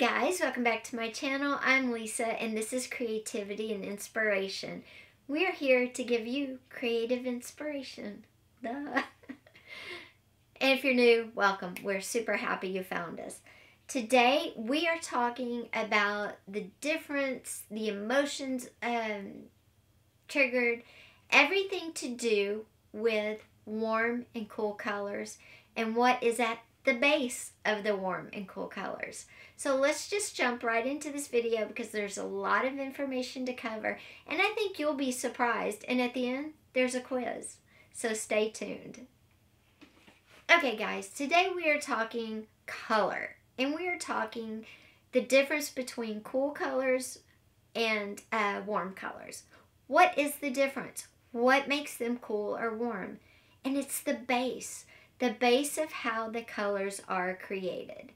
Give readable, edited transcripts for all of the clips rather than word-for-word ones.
guys, welcome back to my channel. I'm Lisa and this is Creativity and Inspiration. We're here to give you creative inspiration. Duh. And if you're new, welcome. We're super happy you found us. Today we are talking about the difference, the emotions triggered, everything to do with warm and cool colors and what is at the base of the warm and cool colors. So let's just jump right into this video because there's a lot of information to cover and I think you'll be surprised, and at the end there's a quiz, so stay tuned. Okay guys, today we are talking color and we are talking the difference between cool colors and warm colors. What is the difference? What makes them cool or warm? And it's the base of how the colors are created.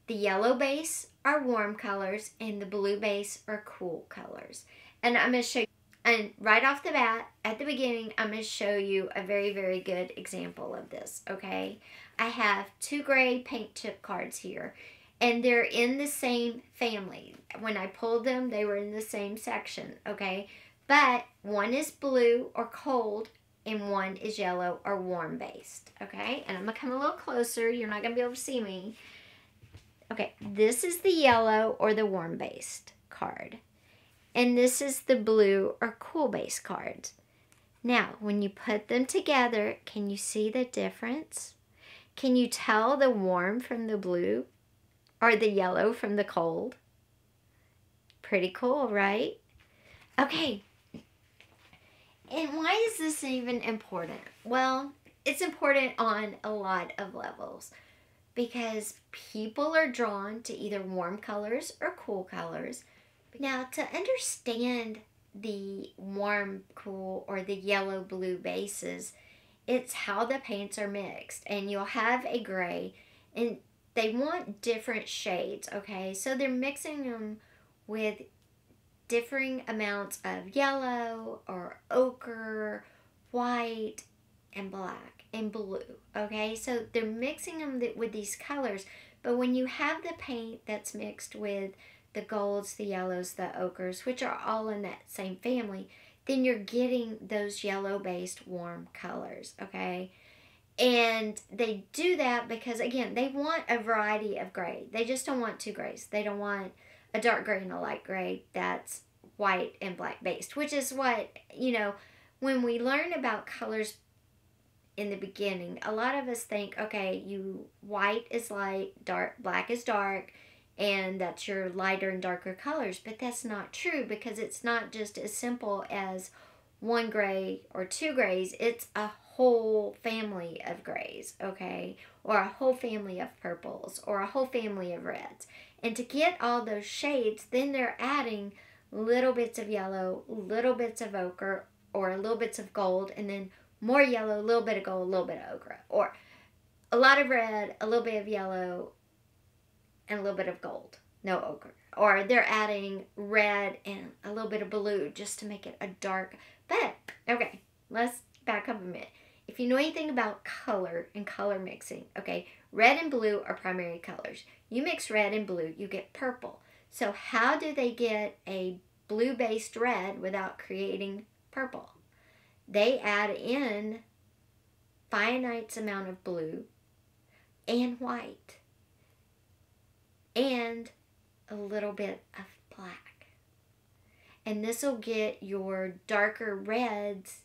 The yellow base are warm colors and the blue base are cool colors. And I'm going to show you, and right off the bat, at the beginning, I'm going to show you a very, very good example of this, okay? I have two gray paint chip cards here, and they're in the same family. When I pulled them, they were in the same section, okay? But one is blue or cold, and one is yellow or warm based, okay? And I'm going to come a little closer. You're not going to be able to see me. Okay, this is the yellow or the warm based card. And this is the blue or cool based card. Now, when you put them together, can you see the difference? Can you tell the warm from the blue or the yellow from the cold? Pretty cool, right? Okay. And why is this even important? Well, it's important on a lot of levels because people are drawn to either warm colors or cool colors. Now, to understand the warm, cool, or the yellow, blue bases, it's how the paints are mixed. And you'll have a gray, and they want different shades, okay? So they're mixing them with differing amounts of yellow or ochre, white, and black, and blue, okay? So they're mixing them with these colors, but when you have the paint that's mixed with the golds, the yellows, the ochres, which are all in that same family, then you're getting those yellow-based warm colors, okay? And they do that because, again, they want a variety of gray. They just don't want two grays. They don't want a dark gray and a light gray that's white and black based, which is what, you know, when we learn about colors in the beginning, a lot of us think, okay, white is light, black is dark, and that's your lighter and darker colors. But that's not true because it's not just as simple as one gray or two grays. It's a whole family of grays, okay? Or a whole family of purples or a whole family of reds. And to get all those shades, then they're adding little bits of yellow, little bits of ochre, or little bits of gold, and then more yellow, a little bit of gold, a little bit of ochre. Or a lot of red, a little bit of yellow, and a little bit of gold. No ochre. Or they're adding red and a little bit of blue just to make it a dark. But, okay, let's back up a minute. If you know anything about color and color mixing, okay, red and blue are primary colors. You mix red and blue, you get purple. So how do they get a blue-based red without creating purple? They add in finite amount of blue and white and a little bit of black. And this will get your darker reds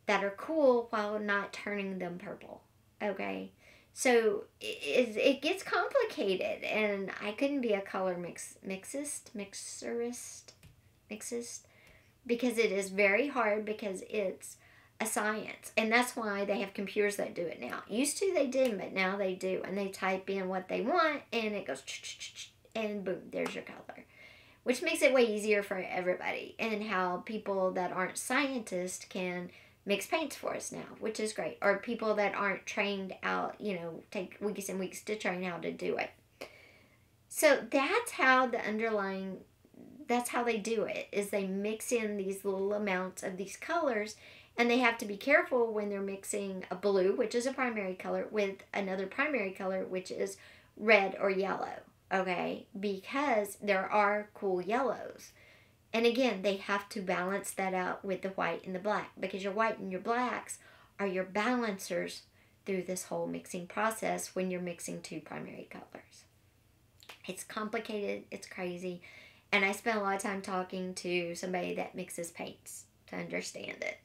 that are cool while not turning them purple, okay? So it gets complicated, and I couldn't be a color mixist, because it is very hard because it's a science, and that's why they have computers that do it now. Used to they didn't, but now they do, and they type in what they want, and it goes, and boom, there's your color, which makes it way easier for everybody, and how people that aren't scientists can mix paints for us now, which is great. Or people that aren't trained out, you know, take weeks and weeks to train how to do it. So that's how that's how they do it, is they mix in these little amounts of these colors, and they have to be careful when they're mixing a blue, which is a primary color, with another primary color, which is red or yellow, okay? Because there are cool yellows. And again, they have to balance that out with the white and the black, because your white and your blacks are your balancers through this whole mixing process when you're mixing two primary colors. It's complicated, it's crazy, and I spent a lot of time talking to somebody that mixes paints to understand it.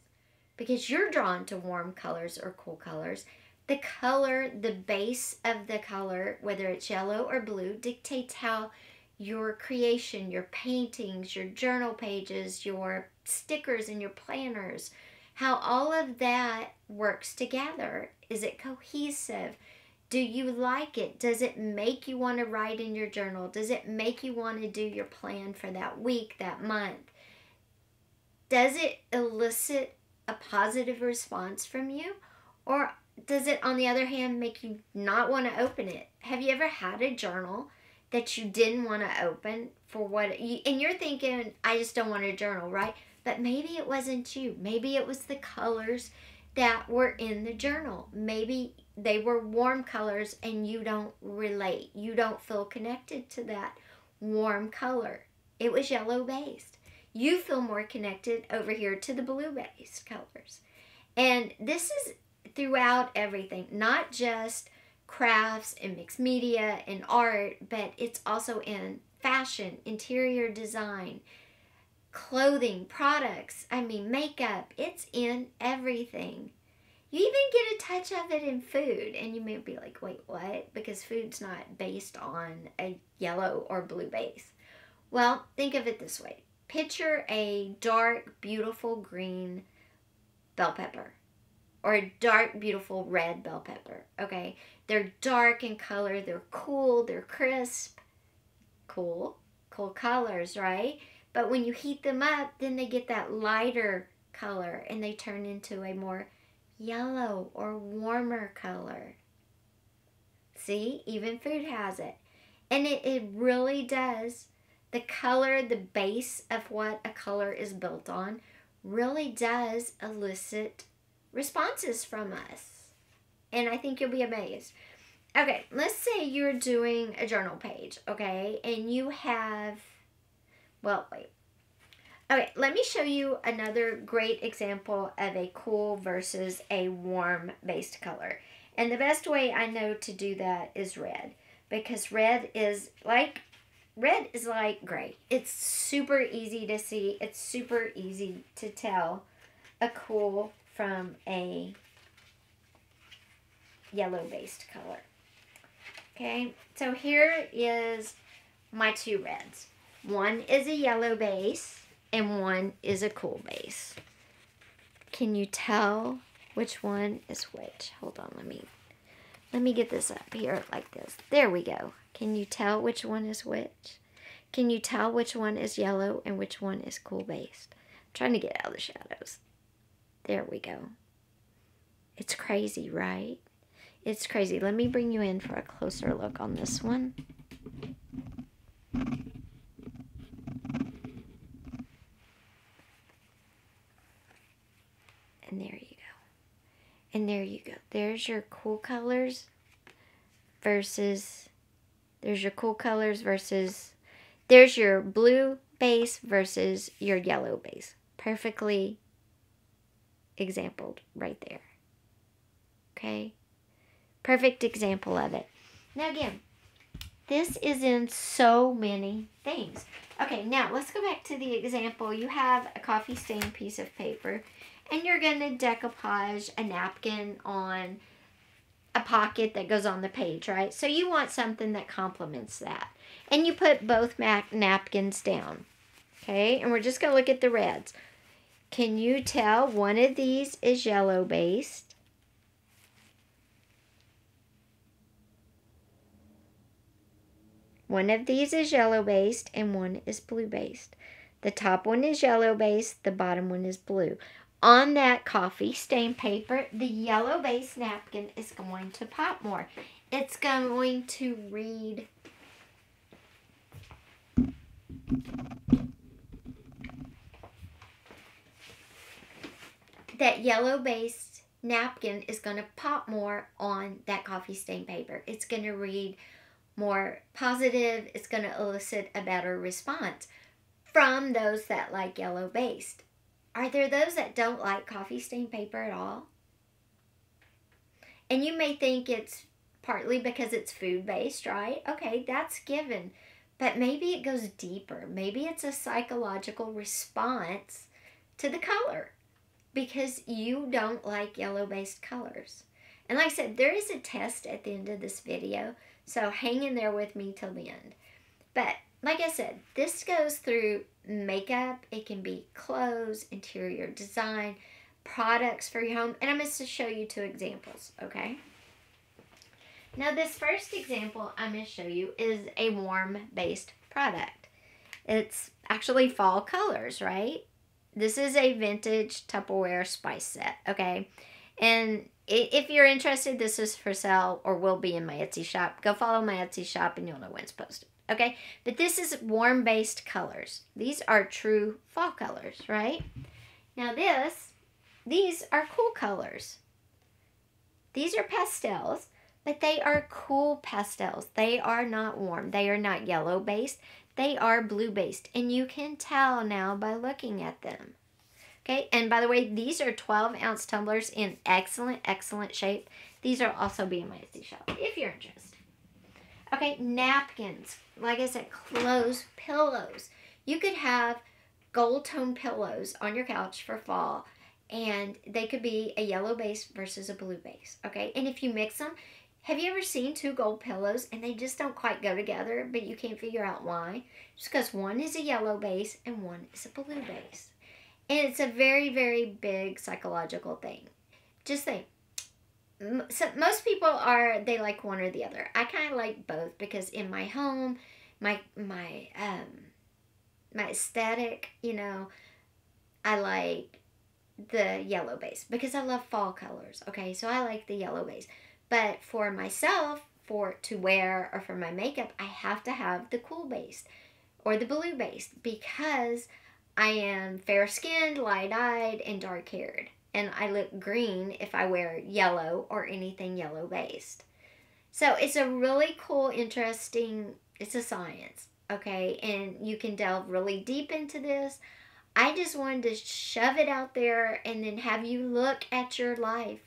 Because you're drawn to warm colors or cool colors. The color, the base of the color, whether it's yellow or blue, dictates how your creation, your paintings, your journal pages, your stickers and your planners, how all of that works together. Is it cohesive? Do you like it? Does it make you want to write in your journal? Does it make you want to do your plan for that week, that month? Does it elicit a positive response from you? Or does it, on the other hand, make you not want to open it? Have you ever had a journal that you didn't want to open for what you, and you're thinking, I just don't want a journal, right? But maybe it wasn't you. Maybe it was the colors that were in the journal. Maybe they were warm colors and you don't relate. You don't feel connected to that warm color. It was yellow based. You feel more connected over here to the blue based colors. And this is throughout everything, not just crafts and mixed media and art, but it's also in fashion, interior design, clothing, products, makeup. It's in everything. You even get a touch of it in food, and you may be like, wait, what? Because food's not based on a yellow or blue base. Well, think of it this way. Picture a dark, beautiful green bell pepper, or a dark, beautiful red bell pepper, okay? They're dark in color, they're cool, they're crisp. Cool colors, right? But when you heat them up, then they get that lighter color and they turn into a more yellow or warmer color. See, even food has it. And it really does. The color, the base of what a color is built on, really does elicit responses from us. And I think you'll be amazed. Okay, let's say you're doing a journal page, okay? And you have, well, wait. Okay, let me show you another great example of a cool versus a warm-based color. And the best way I know to do that is red. Because red is like gray. It's super easy to see. It's super easy to tell a cool from a yellow-based color. Okay, so here is my two reds. One is a yellow base and one is a cool base. Can you tell which one is which? Hold on, let me get this up here like this. There we go. Can you tell which one is which? Can you tell which one is yellow and which one is cool based? I'm trying to get out of the shadows. There we go. It's crazy, right? It's crazy. Let me bring you in for a closer look on this one. And there you go. And there you go. There's your cool colors versus, there's your blue base versus your yellow base. Perfectly exampled right there. Okay? Perfect example of it. Now again, this is in so many things. Okay, now let's go back to the example. You have a coffee stained piece of paper and you're going to decoupage a napkin on a pocket that goes on the page, right? So you want something that complements that. And you put both napkins down. Okay, and we're just going to look at the reds. Can you tell one of these is yellow based? One of these is yellow based and one is blue based. The top one is yellow based, the bottom one is blue. On that coffee stained paper, the yellow based napkin is going to pop more. It's going to read that yellow based napkin is going to pop more on that coffee stained paper. It's going to read more positive. It's going to elicit a better response from those that like yellow based. Are there those that don't like coffee stain paper at all? And you may think it's partly because it's food based, right? Okay, that's given. But maybe it goes deeper. Maybe it's a psychological response to the color because you don't like yellow based colors. And like I said, there is a test at the end of this video, so hang in there with me till the end. But like I said, this goes through makeup. It can be clothes, interior design, products for your home. And I'm going to show you 2 examples, okay? Now this first example I'm going to show you is a warm-based product. It's actually fall colors, right? This is a vintage Tupperware spice set, okay? And if you're interested, this is for sale or will be in my Etsy shop. Go follow my Etsy shop and you'll know when it's posted, okay? But this is warm-based colors. These are true fall colors, right? Now these are cool colors. These are pastels, but they are cool pastels. They are not warm. They are not yellow-based. They are blue-based, and you can tell now by looking at them. Okay, and by the way, these are 12-ounce tumblers in excellent, excellent shape. These will also be in my Etsy shop if you're interested. Okay, napkins. Like I said, clothes, pillows. You could have gold tone pillows on your couch for fall, and they could be a yellow base versus a blue base. Okay, and if you mix them, have you ever seen 2 gold pillows and they just don't quite go together, but you can't figure out why? Just because one is a yellow base and one is a blue base. And it's a very, very big psychological thing. Just think. So most people they like one or the other. I kind of like both because in my home, my aesthetic, you know, I like the yellow base because I love fall colors. Okay, so I like the yellow base. But for myself, to wear or for my makeup, I have to have the cool base or the blue base because I am fair-skinned, light-eyed, and dark-haired. And I look green if I wear yellow or anything yellow-based. So it's a really cool, interesting, it's a science, okay? And you can delve really deep into this. I just wanted to shove it out there and then have you look at your life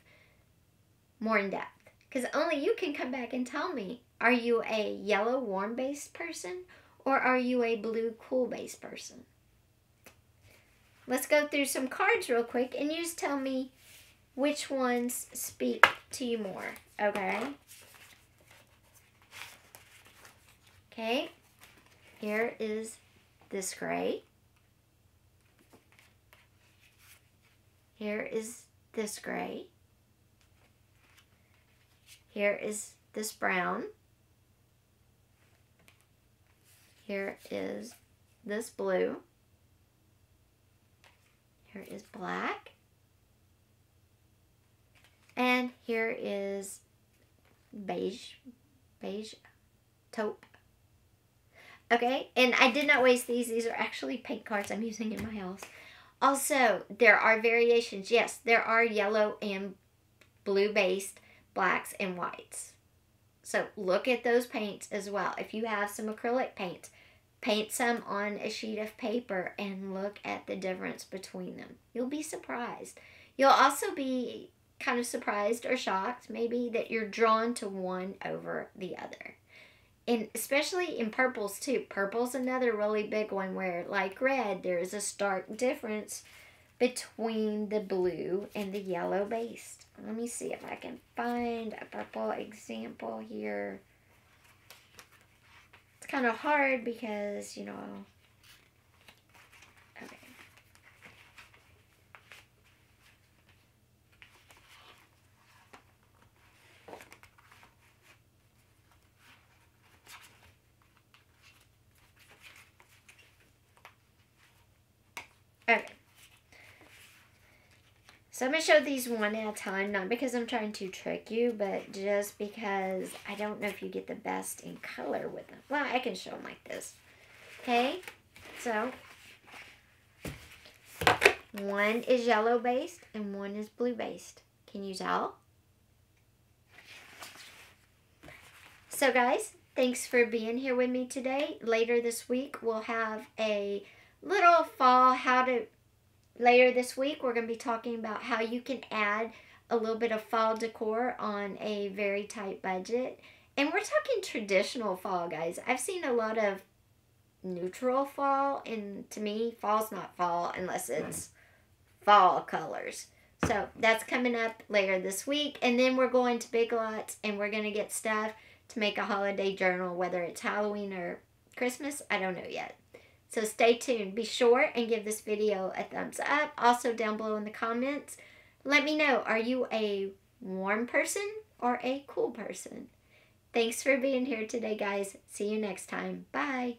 more in depth. Because only you can come back and tell me, are you a yellow warm-based person or are you a blue cool-based person? Let's go through some cards real quick and you just tell me which ones speak to you more, okay? Okay, here is this gray. Here is this gray. Here is this brown. Here is this blue. Here is black. And here is beige taupe. Okay, and I did not waste these. These are actually paint cards I'm using in my house. Also, there are variations. Yes, there are yellow and blue-based blacks and whites. So look at those paints as well. If you have some acrylic paint, paint some on a sheet of paper and look at the difference between them. You'll be surprised. You'll also be kind of surprised or shocked maybe that you're drawn to one over the other. And especially in purples too. Purple's another really big one where, like red, there is a stark difference between the blue and the yellow based. Let me see if I can find a purple example here. It's kind of hard because, you know, okay. Okay. So I'm going to show these one at a time, not because I'm trying to trick you, but just because I don't know if you get the best in color with them. Well, I can show them like this. Okay, so one is yellow based and one is blue based. Can you tell? So guys, Thanks for being here with me today. Later this week, we'll have a little fall later this week, we're going to be talking about how you can add a little bit of fall decor on a very tight budget. And we're talking traditional fall, guys. I've seen a lot of neutral fall, and to me, fall's not fall unless it's fall colors. So that's coming up later this week. And then we're going to Big Lots, and we're going to get stuff to make a holiday journal, whether it's Halloween or Christmas. I don't know yet. So stay tuned. Be sure and give this video a thumbs up. Also down below in the comments, let me know, are you a warm person or a cool person? Thanks for being here today, guys. See you next time. Bye.